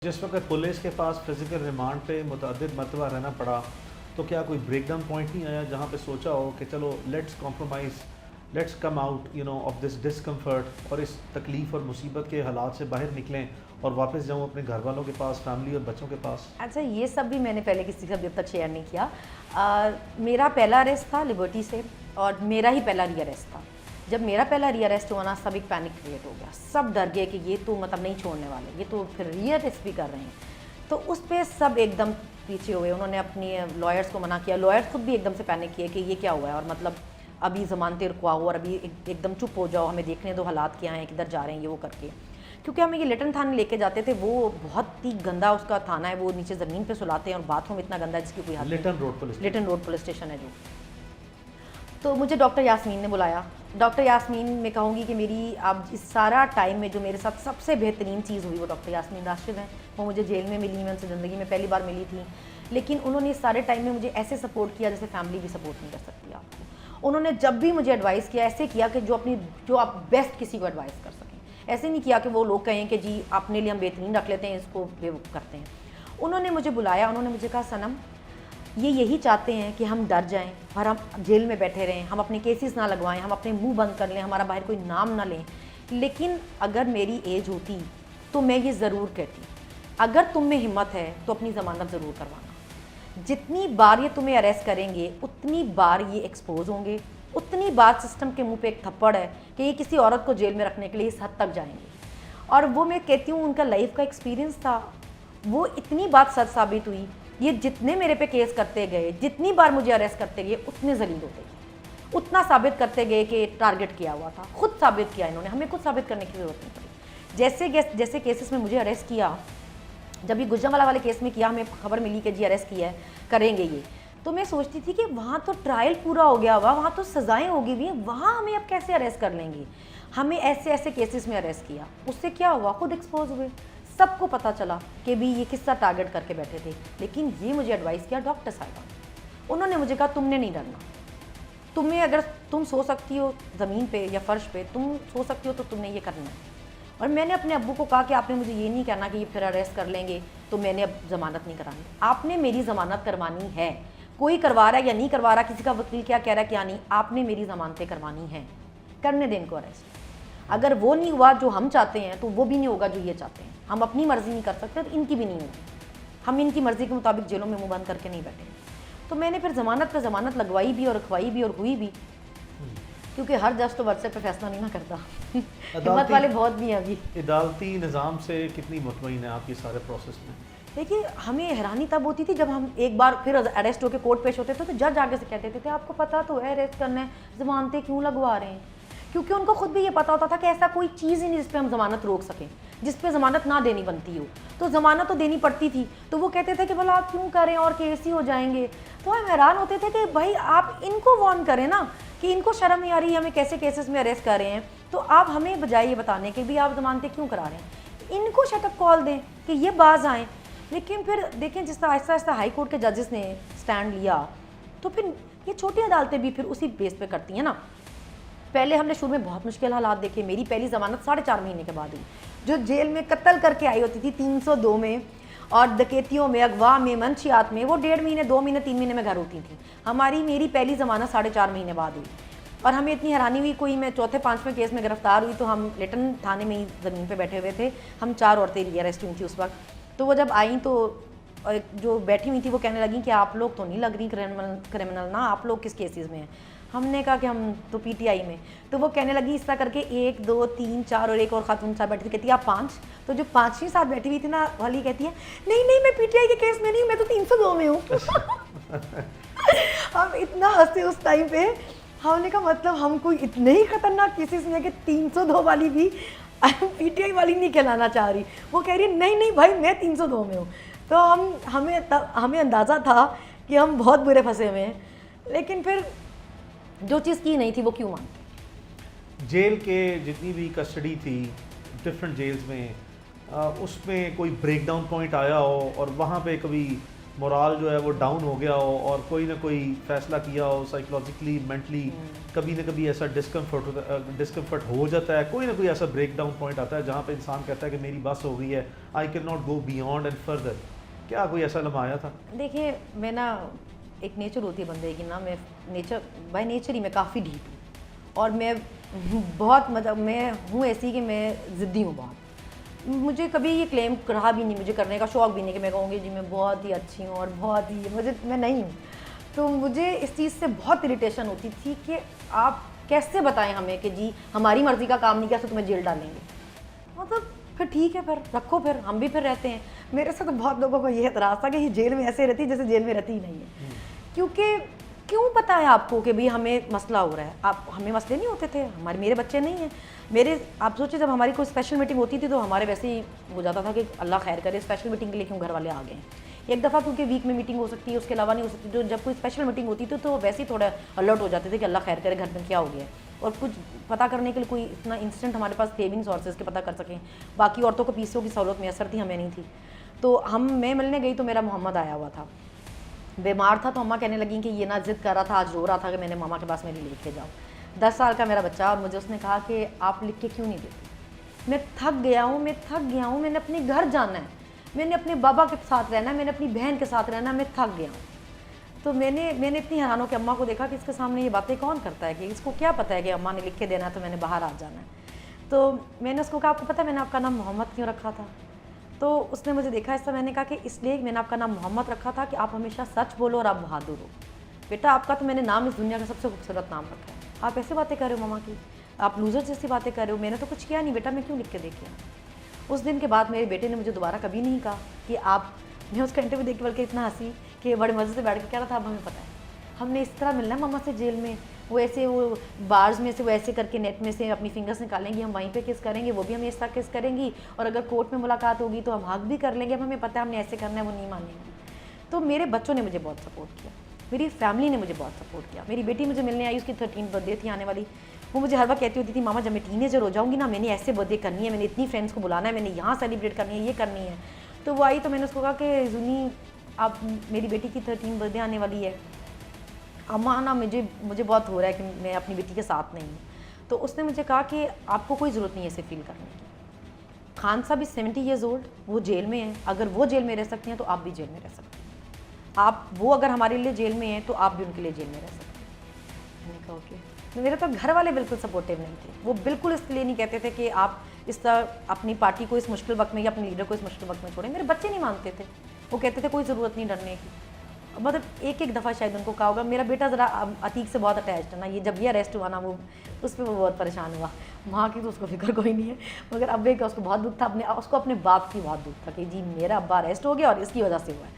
जिस वक्त पुलिस के पास फिजिकल रिमांड पे मुतअद्दिद मरतबा रहना पड़ा, तो क्या कोई ब्रेक डाउन पॉइंट नहीं आया जहाँ पे सोचा हो कि चलो let's compromise, let's come out of this discomfort और इस तकलीफ़ और मुसीबत के हालात से बाहर निकलें और वापस जाऊँ अपने घर वालों के पास, फैमिली और बच्चों के पास? अच्छा, ये सब भी मैंने पहले किसी से अभी तक शेयर नहीं किया। मेरा पहला अरेस्ट था लिबर्टी से और मेरा ही पहला रीअरेस्ट था। जब मेरा पहला रीअरेस्ट हुआ ना, सब एक पैनिक क्रिएट हो गया, सब डर गए कि ये तो मतलब नहीं छोड़ने वाले, ये तो फिर रीअरेस्ट भी कर रहे हैं। तो उस पर सब एकदम पीछे हुए, उन्होंने अपनी लॉयर्स को मना किया, लॉयर्स खुद भी एकदम से पैनिक किए कि ये क्या हुआ है और मतलब अभी ज़मानतें रुकवाओ और अभी एकदम चुप हो जाओ, हमें देखने दो हालात क्या हैं, किधर जा रहे हैं, ये वो करके। क्योंकि हमें ये लिटन थाने लेके जाते थे, वो बहुत ही गंदा उसका थाना है, वो नीचे ज़मीन पे सुलाते हैं और बाथरूम इतना गंदा है जिसकी कोई हद नहीं। लिटन रोड पुलिस स्टेशन है जो। तो मुझे डॉक्टर यास्मीन ने बुलाया। डॉक्टर यास्मीन मैं कहूँगी कि मेरी अब इस सारा टाइम में जो मेरे साथ सबसे बेहतरीन चीज़ हुई वो डॉक्टर यास्मीन राशिद हैं। वो मुझे जेल में मिली, मैं उनसे ज़िंदगी में पहली बार मिली थी, लेकिन उन्होंने इस सारे टाइम में मुझे ऐसे सपोर्ट किया जैसे फैमिली भी सपोर्ट नहीं कर सकती आपको। उन्होंने जब भी मुझे एडवाइस किया ऐसे किया कि जो आप बेस्ट किसी को एडवाइस कर सकें। ऐसे नहीं किया कि वो लोग कहें कि जी अपने लिए हम बेहतरीन रख लेते हैं, इसको बेवकूफ़ करते हैं। उन्होंने मुझे बुलाया, उन्होंने मुझे कहा सनम, ये यही चाहते हैं कि हम डर जाएं और हम जेल में बैठे रहें, हम अपने केसेस ना लगवाएं, हम अपने मुंह बंद कर लें, हमारा बाहर कोई नाम ना लें। लेकिन अगर मेरी एज होती तो मैं ये ज़रूर कहती, अगर तुम में हिम्मत है तो अपनी ज़मानत ज़रूर करवाना। जितनी बार ये तुम्हें अरेस्ट करेंगे उतनी बार ये एक्सपोज होंगे, उतनी बार सिस्टम के मुंह पे एक थप्पड़ है कि ये किसी औरत को जेल में रखने के लिए इस हद तक जाएंगे। और वो मैं कहती हूँ उनका लाइफ का एक्सपीरियंस था, वो इतनी बात सच साबित हुई। ये जितने मेरे पे केस करते गए, जितनी बार मुझे अरेस्ट करते गए, उतने जलील होते गए, उतना साबित करते गए कि टारगेट किया हुआ था। खुद साबित किया इन्होंने, हमें खुद साबित करने की ज़रूरत नहीं पड़ी। जैसे केसेस में मुझे अरेस्ट किया, जब ये गुजरांवाला वाले केस में किया, हमें खबर मिली कि जी अरेस्ट किया है, करेंगे ये, तो मैं सोचती थी कि वहाँ तो ट्रायल पूरा हो गया हुआ, वहाँ तो सज़ाएँ होगी हुई हैं, वहाँ हमें अब कैसे अरेस्ट कर लेंगे। हमें ऐसे ऐसे केसेस में अरेस्ट किया, उससे क्या हुआ, खुद एक्सपोज हुए, सबको पता चला कि भी ये किसका टारगेट करके बैठे थे। लेकिन ये मुझे एडवाइस किया डॉक्टर साहिबा, उन्होंने मुझे कहा तुमने नहीं डरना, तुम्हें अगर तुम सो सकती हो ज़मीन पे या फ़र्श पे, तुम सो सकती हो तो तुमने ये करना है। और मैंने अपने अब्बू को कहा कि आपने मुझे ये नहीं कहना कि ये फिर अरेस्ट कर लेंगे तो मैंने अब ज़मानत नहीं करानी, आपने मेरी ज़मानत करवानी है। कोई करवा रहा है या नहीं करवा रहा, किसी का वकील क्या कह रहा है क्या नहीं, आपने मेरी ज़मानतें करवानी है, करने दें इनको अरेस्ट। अगर वो नहीं हुआ जो हम चाहते हैं तो वो भी नहीं होगा जो ये चाहते हैं। हम अपनी मर्ज़ी नहीं कर सकते तो इनकी भी नहीं होगी। हम इनकी मर्ज़ी के मुताबिक जेलों में मुंह बंद करके नहीं बैठे। तो मैंने फिर ज़मानत पे ज़मानत लगवाई भी और रखवाई भी और हुई भी, क्योंकि हर जज तो व्हाट्सएप पे फैसला नहीं ना करता। हिम्मत वाले बहुत भी हैं अभी। अदालती निज़ाम से कितनी मुतमईन है आप ये सारे प्रोसेस में? देखिए, हमें हैरानी तब होती थी जब हम एक बार फिर अरेस्ट होकर कोर्ट पेश होते थे तो जज आगे से कहते थे आपको पता तो है अरेस्ट करना है, ज़मानतें क्यों लगवा रहे हैं। क्योंकि उनको खुद भी ये पता होता था कि ऐसा कोई चीज़ ही नहीं जिस पे हम ज़मानत रोक सकें, जिस पे ज़मानत ना देनी बनती हो, तो ज़मानत तो देनी पड़ती थी। तो वो कहते थे कि भला आप क्यों करें और केस ही हो जाएंगे। तो हम हैरान होते थे कि भाई आप इनको वार्न करें ना कि इनको शर्म नहीं आ रही है, हमें कैसे केसेस में अरेस्ट कर रहे हैं, तो आप हमें बजाय ये बताने के भी आप ज़मानतें क्यों करा रहे हैं, इनको शटअप कॉल दें कि ये बाज आएँ। लेकिन फिर देखें जिस तरह आहिस्ता आहिस्ता हाई कोर्ट के जजेस ने स्टैंड लिया, तो फिर ये छोटी अदालतें भी फिर उसी बेस पे करती हैं ना। पहले हमने शुरू में बहुत मुश्किल हालात देखे। मेरी पहली ज़मानत 4.5 महीने के बाद हुई। जो जेल में कत्ल करके आई होती थी 302 में और डकैतियों में, अगवा में, मंशियात में, वो 1.5 महीने, 2 महीने, 3 महीने में घर होती थी। मेरी पहली ज़मानत 4.5 महीने बाद हुई और हमें इतनी हैरानी हुई। कोई मैं चौथे 5वें केस में गिरफ्तार हुई तो हम लिटन थाने में ही ज़मीन पर बैठे हुए थे। हम 4 औरतें रीअरेस्ट हुई थी उस वक्त। तो वो जब आई तो जो बैठी हुई थी वो कहने लगी कि आप लोग तो नहीं लग रही क्रिमिनल ना, आप लोग किस केसेस में हैं। हमने कहा कि हम तो पीटीआई में। तो वो कहने लगी इस तरह करके 1 2 3 4 और एक और खातून साथ बैठी थी, कहती है आप 5। तो जो 5वीं साथ बैठी हुई थी ना वाली कहती है नहीं नहीं मैं पीटीआई के केस में नहीं, मैं तो 302 में हूँ। हम इतना हंसे उस टाइम पे। हमने कहा मतलब हम कोई इतने ही खतरनाक केसेस में है कि 302 वाली भी पीटीआई वाली नहीं कहलाना चाह रही। वो कह रही है नहीं नहीं भाई मैं 302 में हूँ। तो हमें अंदाज़ा था कि हम बहुत बुरे फंसे हुए हैं, लेकिन फिर जो चीज़ की नहीं थी वो क्यों मानते। जेल के जितनी भी कस्टडी थी डिफरेंट जेल्स में, उसमें कोई ब्रेक डाउन पॉइंट आया हो और वहाँ पे कभी मोराल जो है वो डाउन हो गया हो और कोई ना कोई फैसला किया हो साइकोलॉजिकली मेंटली, कभी ना कभी ऐसा डिस्कम्फर्ट हो जाता है, कोई ना कोई ऐसा ब्रेक डाउन पॉइंट आता है जहाँ पे इंसान कहता है कि मेरी बस हो गई है, I can not go beyond and further. क्या कोई ऐसा लम्हा आया था? देखिए मैं ना, एक नेचर होती है बंदे की ना, मैं नेचर बाय नेचर ही मैं काफ़ी ढीठ हूँ और मैं बहुत मतलब मैं हूँ ऐसी कि मैं ज़िद्दी हूँ बहुत। मुझे कभी ये क्लेम रहा भी नहीं, मुझे करने का शौक़ भी नहीं कि मैं कहूँगी जी मैं बहुत ही अच्छी हूँ और बहुत ही मैं नहीं हूँ। तो मुझे इस चीज़ से बहुत इरिटेशन होती थी कि आप कैसे बताएं हमें कि जी हमारी मर्ज़ी का काम नहीं किया तो तुम्हें जेल डालेंगे। मतलब फिर ठीक है, फिर रखो, फिर हम भी फिर रहते हैं। मेरे से तो बहुत लोगों को ये एतराज़ था कि ये जेल में ऐसे रहती है जैसे जेल में रहती ही नहीं है। क्योंकि क्यों पता है आपको कि भाई हमें मसला हो रहा है? आप हमें मसले नहीं होते थे, मेरे बच्चे नहीं हैं मेरे। आप सोचिए जब हमारी कोई स्पेशल मीटिंग होती थी तो हमारे वैसे ही हो जाता था कि अल्लाह खैर करे, स्पेशल मीटिंग के लिए क्यों घर वाले आ गए हैं। एक दफ़ा क्योंकि वीक में मीटिंग हो सकती है, उसके अलावा नहीं हो सकती, तो जब कोई स्पेशल मीटिंग होती थी तो वैसे ही थोड़ा अलर्ट हो जाते थे कि अल्लाह खैर करे घर में क्या हो गया है। और कुछ पता करने के लिए कोई इतना इंस्टेंट हमारे पास थे भी नहीं सोर्सेज के पता कर सकें। बाकी औरतों को पीसीओ की सहूलत मैसर थी, हमें नहीं थी। तो मैं मिलने गई तो मेरा मोहम्मद आया हुआ था, बीमार था। तो अम्मा कहने लगी कि ये ना जिद कर रहा था, आज रो रहा था कि मैंने मामा के पास मेरी लेके जाओ। 10 साल का मेरा बच्चा, और मुझे उसने कहा कि आप लिख के क्यों नहीं देती? मैं थक गया हूँ, मैंने अपने घर जाना है, मैंने अपने बाबा के साथ रहना है, मैंने अपनी बहन के साथ रहना है, मैं थक गया हूँ। तो मैंने इतनी हैरान हो के अम्मा को देखा कि इसके सामने ये बातें कौन करता है, कि इसको क्या पता है कि अम्मा ने लिख के देना है तो मैंने बाहर आ जाना है। तो मैंने उसको कहा आपको पता है मैंने आपका नाम मोहम्मद क्यों रखा था? तो उसने मुझे देखा ऐसा, मैंने कहा कि इसलिए मैंने आपका नाम मोहम्मद रखा था कि आप हमेशा सच बोलो और आप बहादुर हो। बेटा आपका तो मैंने नाम इस दुनिया का सबसे खूबसूरत नाम रखा है, आप ऐसे बातें कर रहे हो मामा की, आप लूजर जैसी बातें कर रहे हो, मैंने तो कुछ किया नहीं बेटा, मैं क्यों लिख के देखे। उस दिन के बाद मेरे बेटे ने मुझे दोबारा कभी नहीं कहा कि आप, मैं उसका इंटरव्यू देख के बल्कि इतना हंसी कि बड़े मज़े से बैठ के कह रहा था अब हमें पता है हमने इस तरह मिलना है मामा से जेल में, वो ऐसे वो बार्स में से वो ऐसे करके नेट में से अपनी फिंगर्स निकालेंगी, हम वहीं पे किस करेंगे, वो भी हमें इस तरह किस करेंगी, और अगर कोर्ट में मुलाकात होगी तो हम हक भी कर लेंगे, अब हमें पता है हमने ऐसे करना है, वो नहीं मानेंगी। तो मेरे बच्चों ने मुझे बहुत सपोर्ट किया, मेरी फैमिली ने मुझे बहुत सपोर्ट किया। मेरी बेटी मुझे मिलने आई, उसकी 13th बर्थडे थी आने वाली। वो मुझे हर बार कहती होती थी मामा जब मैं टीनेजर हो जाऊँगी ना, मैंने ऐसे बर्थडे करनी है, मैंने इतनी फ्रेंड्स को बुलाना है, मैंने यहाँ सेलिब्रेट करनी है, ये करनी है। तो वो आई तो मैंने उसको कहा कि जुनी आप, मेरी बेटी की 13th बर्थडे आने वाली है, अम्मा ना मुझे बहुत हो रहा है कि मैं अपनी बेटी के साथ नहीं हूँ। तो उसने मुझे कहा कि आपको कोई ज़रूरत नहीं है ऐसे फील करने की। खान साहब इज़ 70 years old, वो जेल में हैं, अगर वो जेल में रह सकती हैं तो आप भी जेल में रह सकते हैं। आप, वो अगर हमारे लिए जेल में हैं तो आप भी उनके लिए जेल में रह सकते हैं। मैंने कहा ओके। तो मेरे तो घर वाले बिल्कुल सपोर्टिव नहीं थे, वो बिल्कुल इसलिए नहीं कहते थे कि आप इस तरह अपनी पार्टी को इस मुश्किल वक्त में या अपने लीडर को इस मुश्किल वक्त में छोड़ें। मेरे बच्चे नहीं मानते थे, वो कहते थे कोई ज़रूरत नहीं डरने की। मतलब एक दफ़ा शायद उनको कहा होगा। मेरा बेटा ज़रा अतीक से बहुत अटैच्ड है ना, ये जब ये अरेस्ट हुआ ना, वो उस पर वो बहुत परेशान हुआ। माँ की तो उसको फिक्र कोई नहीं है, मगर अब्बे का उसको बहुत दुख था, उसको अपने बाप की बहुत दुख था कि जी मेरा अब्बा अरेस्ट हो गया और इसकी वजह से हुआ है।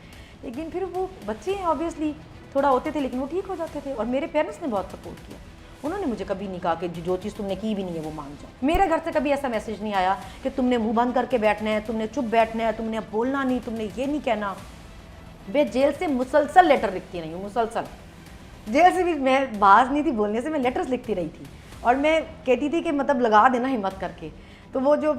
लेकिन फिर वो बच्चे हैं ऑब्वियसली थोड़ा होते थे, लेकिन वो ठीक हो जाते थे। और मेरे पेरेंट्स ने बहुत सपोर्ट किया, उन्होंने मुझे कभी नहीं कहा कि जो चीज़ तुमने की भी नहीं है वो मान जाओ। मेरे घर से कभी ऐसा मैसेज नहीं आया कि तुमने मुँह बंद करके बैठना है, तुमने चुप बैठना है, तुमने बोलना नहीं, तुमने ये नहीं कहना। मैं जेल से मुसलसल लेटर लिखती रही हूँ, मुसलसल जेल से भी मैं बाज नहीं थी बोलने से, मैं लेटर्स लिखती रही थी। और मैं कहती थी कि मतलब लगा देना हिम्मत करके। तो वो जो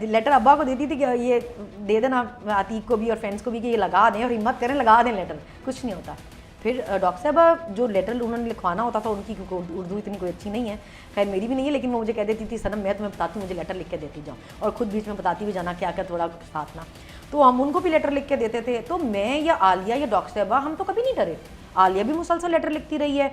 लेटर अब्बा को देती थी कि ये दे देना अतीक को भी और फ्रेंड्स को भी कि ये लगा दें और हिम्मत करें, लगा दें लेटर, कुछ नहीं होता। फिर डॉक्टर साहब जो लेटर उन्होंने लिखवाना होता था उनकी, क्योंकि उर्दू इतनी कोई अच्छी नहीं है, खैर मेरी भी नहीं है, लेकिन वो मुझे कह देती थी सनम मैं तुम्हें बताती हूँ, मुझे लेटर लिख के देती जाओ, और खुद बीच में बताती भी जाना क्या क्या थोड़ा साथ ना। तो हम उनको भी लेटर लिख के देते थे। तो मैं या आलिया या डॉक्टर साहबा हम तो कभी नहीं डरे। आलिया भी मुसलसल लेटर लिखती रही है,